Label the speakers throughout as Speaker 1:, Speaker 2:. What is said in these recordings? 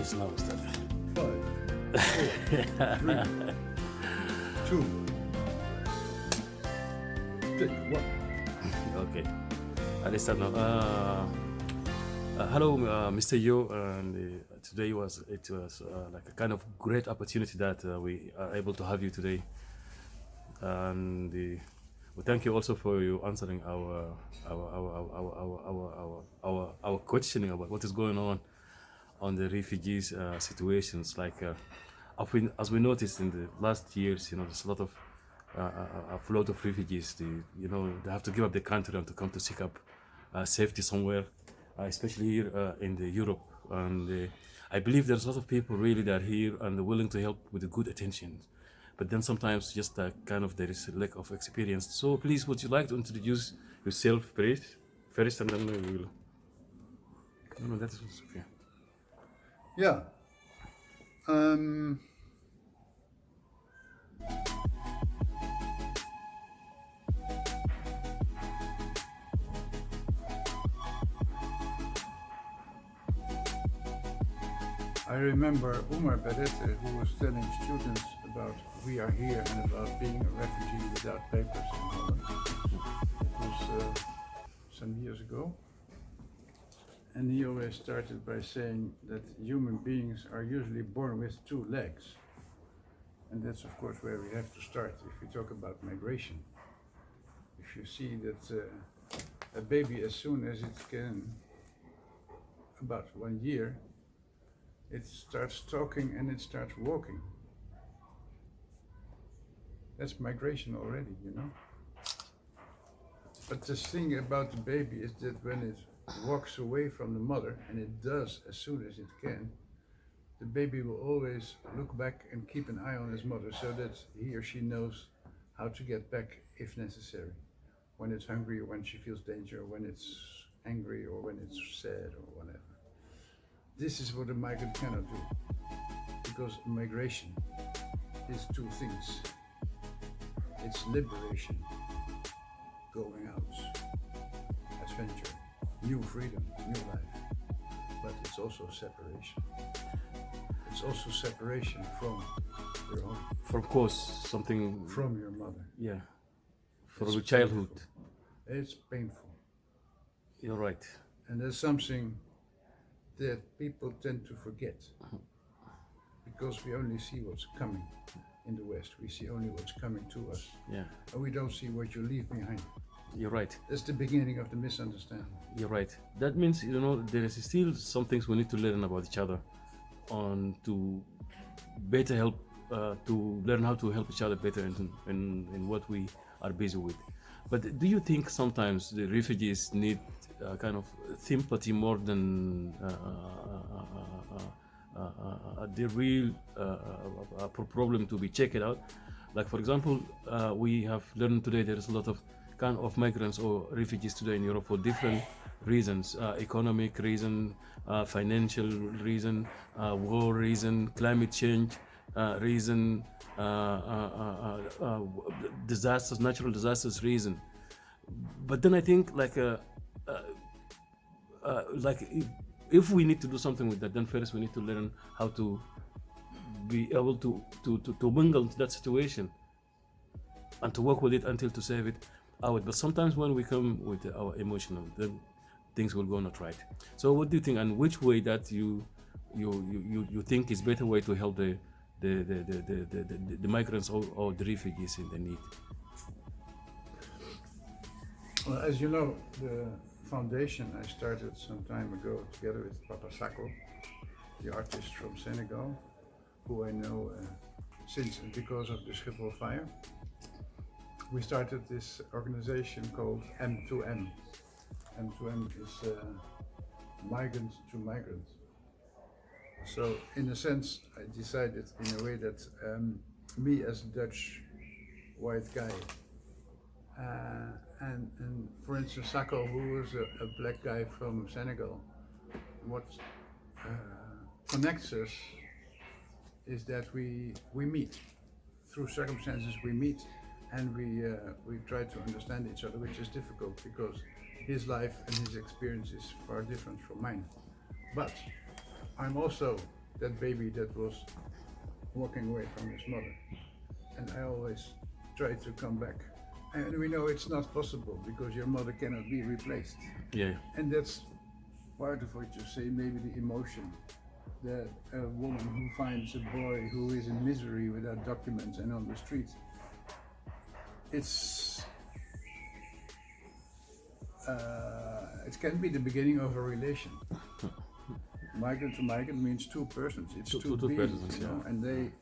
Speaker 1: minutes now, Ustad.
Speaker 2: 5, 4, 3, 2, take 1.
Speaker 1: Okay. I'll start now. Hello, Mr. Yo, and today it was like a kind of great opportunity that we are able to have you today, and we thank you also for you answering our questioning about what is going on the refugees situations. Like as we noticed in the last years, there's a lot of a flood of refugees. They have to give up their country and to come to seek up safety somewhere, especially here in the Europe. And I believe there's a lot of people really that are here and willing to help with the good attention. But then sometimes just there is a lack of experience. So please, would you like to introduce yourself first, and then we will. No, that is okay.
Speaker 2: Yeah. I remember Umar Berete, who was telling students about we are here and about being a refugee without papers in Holland. It was some years ago. And he always started by saying that human beings are usually born with 2 legs. And that's of course where we have to start if we talk about migration. If you see that a baby, as soon as it can, about 1 year, it starts talking and it starts walking. That's migration already, But the thing about the baby is that when it walks away from the mother, and it does as soon as it can, the baby will always look back and keep an eye on his mother so that he or she knows how to get back if necessary. When it's hungry, or when she feels danger, or when it's angry, or when it's sad, or whatever. This is what a migrant cannot do, because migration is 2 things. It's liberation, going out, adventure, new freedom, new life, but it's also separation. It's also separation from your home.
Speaker 1: For of course, something
Speaker 2: from your mother.
Speaker 1: Yeah, from your childhood.
Speaker 2: Painful. It's painful.
Speaker 1: You're right.
Speaker 2: And there's something that people tend to forget, because we only see what's coming in the West. We see only what's coming to us.
Speaker 1: Yeah.
Speaker 2: And we don't see what you leave behind.
Speaker 1: You're right.
Speaker 2: That's the beginning of the misunderstanding.
Speaker 1: You're right. That means, there is still some things we need to learn about each other, to better help, to learn how to help each other better in what we are busy with. But do you think sometimes the refugees need kind of sympathy more than the real problem to be checked out? Like, for example, we have learned today there is a lot of kind of migrants or refugees today in Europe for different reasons: economic reason, financial reason, war reason, climate change reason, disasters, natural disasters reason. But then I think if we need to do something with that, then first we need to learn how to be able to mingle into that situation and to work with it until to save it out. But sometimes when we come with our emotional, then things will go not right. So what do you think, and which way that you think is better way to help the migrants or the refugees in the need?
Speaker 2: Well, as you know, the foundation I started some time ago together with Papa Sako, the artist from Senegal, who I know since and because of the Schiphol fire. We started this organization called M2M. M2M is Migrants to Migrants. So in a sense, I decided in a way that me as a Dutch white guy, and for instance Sako, who is a black guy from Senegal, what connects us is that we meet. Through circumstances we meet, and we try to understand each other, which is difficult because his life and his experience is far different from mine. But I'm also that baby that was walking away from his mother. And I always try to come back. And we know it's not possible because your mother cannot be replaced.
Speaker 1: Yeah.
Speaker 2: And that's part of what you say, maybe the emotion. That a woman who finds a boy who is in misery without documents and on the street, it can be the beginning of a relation. Migrant to migrant means two persons. It's two beings,
Speaker 1: persons,
Speaker 2: you know,
Speaker 1: yeah.
Speaker 2: and they.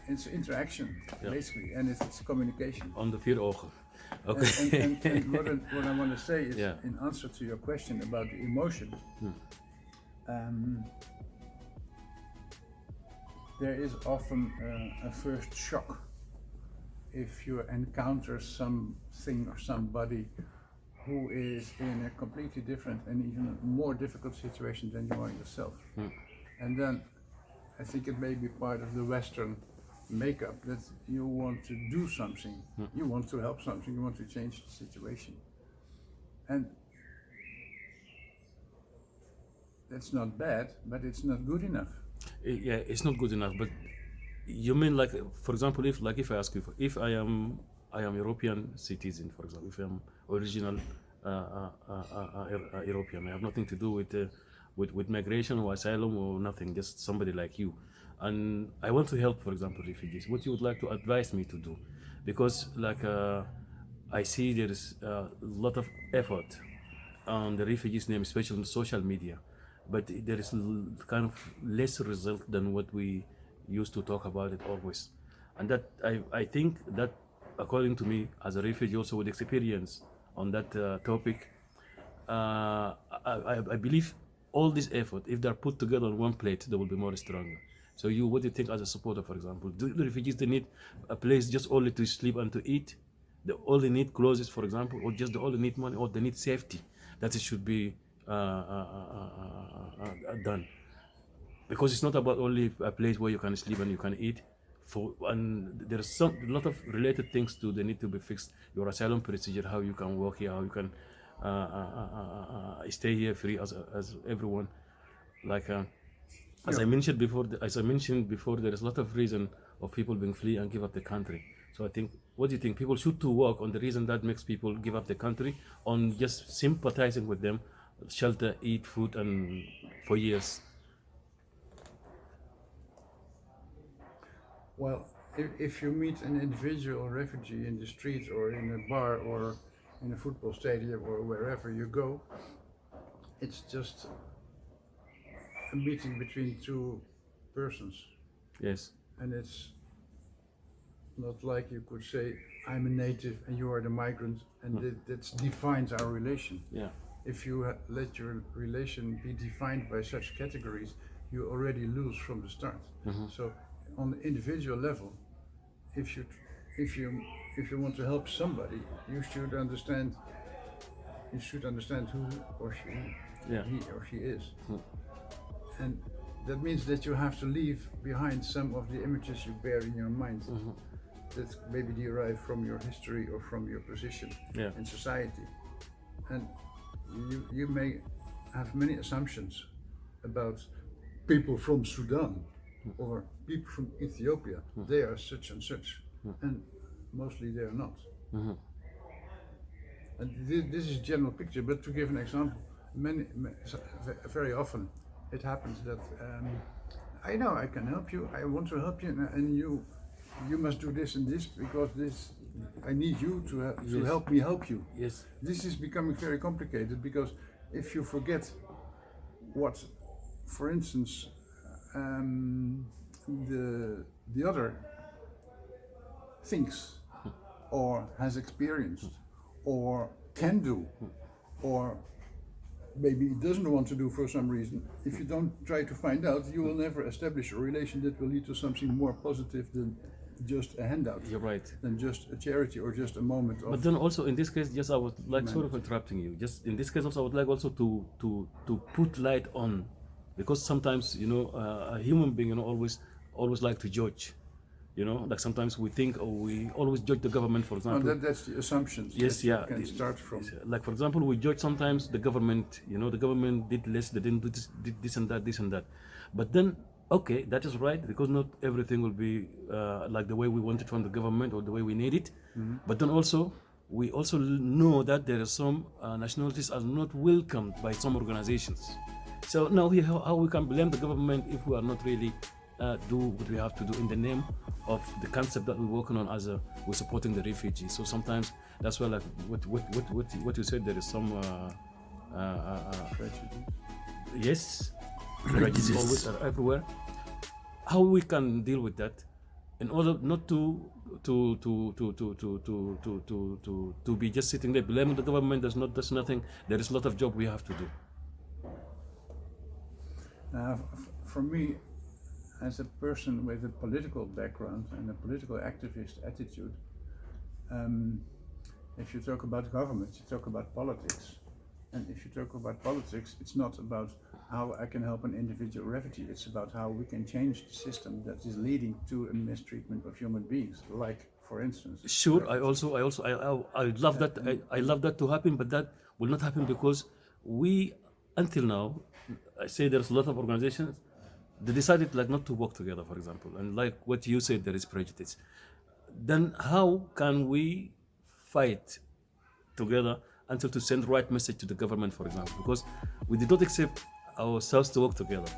Speaker 2: It's interaction,
Speaker 1: Yeah.
Speaker 2: basically, and it's communication.
Speaker 1: On the vier ogen. Okay.
Speaker 2: And what I want to say is,
Speaker 1: Yeah.
Speaker 2: in answer to your question about the emotion, there is often a first shock if you encounter something or somebody who is in a completely different and even more difficult situation than you are yourself. And then I think it may be part of the Western makeup that you want to do something, you want to help something, you want to change the situation. And that's not bad, but it's not good enough.
Speaker 1: Yeah, it's not good enough. But you mean, like, for example, if I ask you, if I am European citizen, for example, if I'm original European, I have nothing to do with migration or asylum or nothing, just somebody like you, and I want to help, for example, refugees. What you would like to advise me to do? Because like I see there is a lot of effort on the refugees' name, especially on social media, but there is kind of less result than what we used to talk about it always. And that I think that, according to me, as a refugee also with experience on that topic, I believe all this effort, if they're put together on one plate, they will be more stronger. So what do you think as a supporter, for example? Do the refugees, they need a place just only to sleep and to eat? They only need clothes, for example, or just they only need money, or they need safety? That it should be done. Because it's not about only a place where you can sleep and you can eat. And there's a lot of related things to they need to be fixed. Your asylum procedure, how you can work here, how you can stay here free as everyone. Like as I mentioned before, there is a lot of reason of people being flee and give up the country. So I think, what do you think? People should to work on the reason that makes people give up the country, on just sympathizing with them, shelter, eat, food, and for years.
Speaker 2: Well, if you meet an individual refugee in the street or in a bar or in a football stadium or wherever you go, it's just a meeting between two persons.
Speaker 1: Yes.
Speaker 2: And it's not like you could say, I'm a native and you are the migrant, and that defines our relation.
Speaker 1: Yeah.
Speaker 2: If you let your relation be defined by such categories, you already lose from the start. So on the individual level, if you want to help somebody, you should understand who or he or she is. And that means that you have to leave behind some of the images you bear in your mind that maybe derive from your history or from your position in society. And you may have many assumptions about people from Sudan or people from Ethiopia. They are such and such, and mostly they are not. And this is a general picture, but to give an example, very often it happens that I know I can help you, I want to help you, and you must do this and this because I need you to help me help you.
Speaker 1: Yes.
Speaker 2: This is becoming very complicated because if you forget what, for instance, the other thinks or has experienced or can do or maybe doesn't want to do for some reason, if you don't try to find out, you will never establish a relation that will lead to something more positive than just a handout.
Speaker 1: You're right.
Speaker 2: Than just a charity or just a moment of.
Speaker 1: But then also in this case, just I would like, sort of interrupting you. Just in this case also, I would like also to put light on, because sometimes a human being always like to judge. You know, like sometimes we think, or we always judge the government, for
Speaker 2: Oh,
Speaker 1: example.
Speaker 2: that's the assumptions
Speaker 1: Yes,
Speaker 2: that you
Speaker 1: yeah.
Speaker 2: can start from.
Speaker 1: Like for example, we judge sometimes the government. You know, the government did less, they didn't do this, did this and that, this and that. But then, okay, that is right, because not everything will be like the way we want it from the government or the way we need it. But then also, we also know that there are some nationalities are not welcomed by some organizations. So now here, how we can blame the government if we are not really do what we have to do in the name of the concept that we're working on as we're supporting the refugees. So sometimes that's why, like what you said, there is some yes, prejudice always are everywhere. How we can deal with that in order not to be just sitting there blaming the government. There's nothing. There is a lot of job we have to do.
Speaker 2: For me, as a person with a political background and a political activist attitude, if you talk about government, you talk about politics. And if you talk about politics, it's not about how I can help an individual refugee, it's about how we can change the system that is leading to a mistreatment of human beings, like, for instance.
Speaker 1: Sure, I love that. I love that to happen, but that will not happen because we, until now, I say there's a lot of organizations, they decided like not to work together, for example, and like what you said, there is prejudice. Then how can we fight together until to send right message to the government, for example? Because we did not accept ourselves to work together,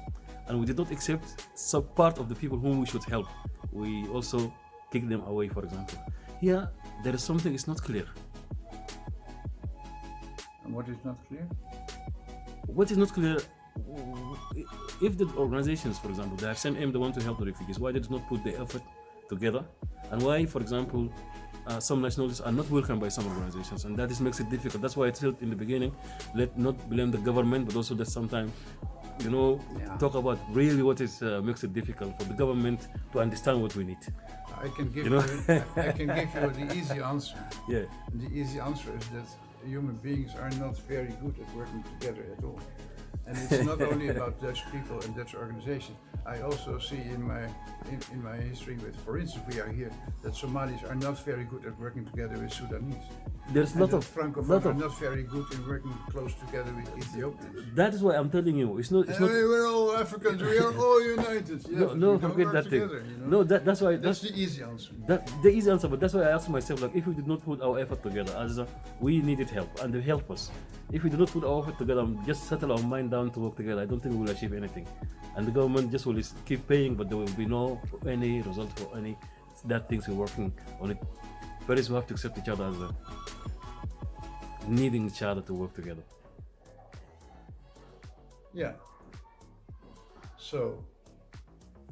Speaker 1: and we did not accept some part of the people whom we should help. We also kick them away, for example. Here, there is something is not clear.
Speaker 2: And what is not clear?
Speaker 1: What is not clear, if the organizations, for example, they have same aim, they want to help the refugees, why did not put the effort together? And why, for example, some nationalities are not welcomed by some organizations, and that makes it difficult. That's why I said in the beginning, let not blame the government, but also that sometimes, you know, talk about really what is makes it difficult for the government to understand what we need.
Speaker 2: I can give I can give you the easy answer.
Speaker 1: Yeah.
Speaker 2: The easy answer is that human beings are not very good at working together at all. And it's not only about Dutch people and Dutch organizations. I also see in my history with, for instance, we are here, that Somalis are not very good at working together with Sudanese.
Speaker 1: There's a lot of
Speaker 2: Francophones are not very good in working close together with Ethiopians.
Speaker 1: That is why I'm telling you, it's not.
Speaker 2: We're all Africans. We are all united. Yes,
Speaker 1: no, forget that thing.
Speaker 2: Together, you know?
Speaker 1: No, that's why.
Speaker 2: That's the easy answer.
Speaker 1: The easy answer, but that's why I asked myself, like, if we did not put our effort together, as we needed help, and they help us. If we do not put our effort together, just settle our mind down to work together, I don't think we will achieve anything. And the government just will keep paying, but there will be no any result for any that things we're working on it. First, we have to accept each other as needing each other to work together.
Speaker 2: Yeah. So,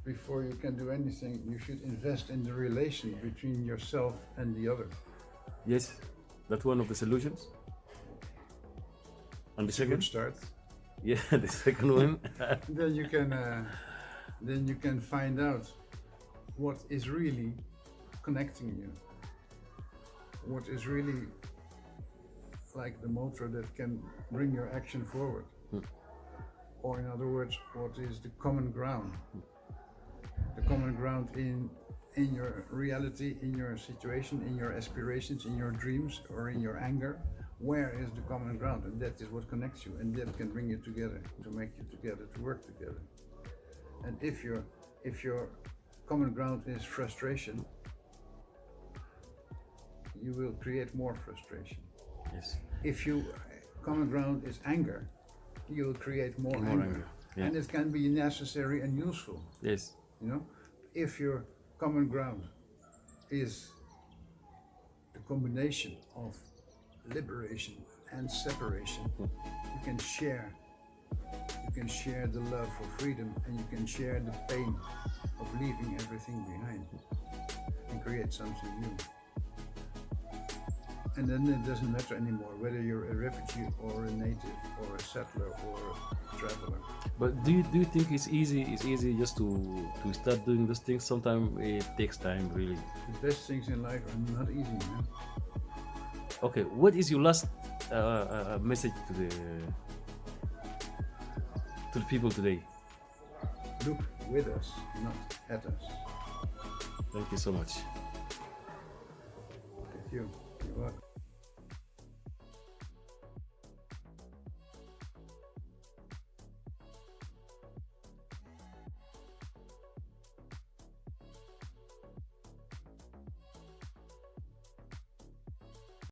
Speaker 2: before you can do anything, you should invest in the relation between yourself and the other.
Speaker 1: Yes, that's one of the solutions. And the second?
Speaker 2: Good start.
Speaker 1: Yeah, the second one.
Speaker 2: Then you can find out what is really connecting you. What is really like the motor that can bring your action forward. Or in other words, what is the common ground? The common ground in your reality, in your situation, in your aspirations, in your dreams, or in your anger. Where is the common ground? And that is what connects you, and that can bring you together, to make you together, to work together. And if your common ground is frustration, you will create more frustration.
Speaker 1: Yes.
Speaker 2: If your common ground is anger, you will create more anger.
Speaker 1: Yeah.
Speaker 2: And it can be necessary and useful.
Speaker 1: Yes.
Speaker 2: You know, if your common ground is the combination of liberation and separation, you can share the love for freedom, and you can share the pain of leaving everything behind and create something new. And then it doesn't matter anymore whether you're a refugee or a native or a settler or a traveler.
Speaker 1: But do you think it's easy? It's easy just to start doing those things? Sometimes it takes time, really.
Speaker 2: The best things in life are not easy, man.
Speaker 1: Okay, what is your last message to the people today?
Speaker 2: Look with us, not at us.
Speaker 1: Thank you so much.
Speaker 2: Thank you. You're welcome.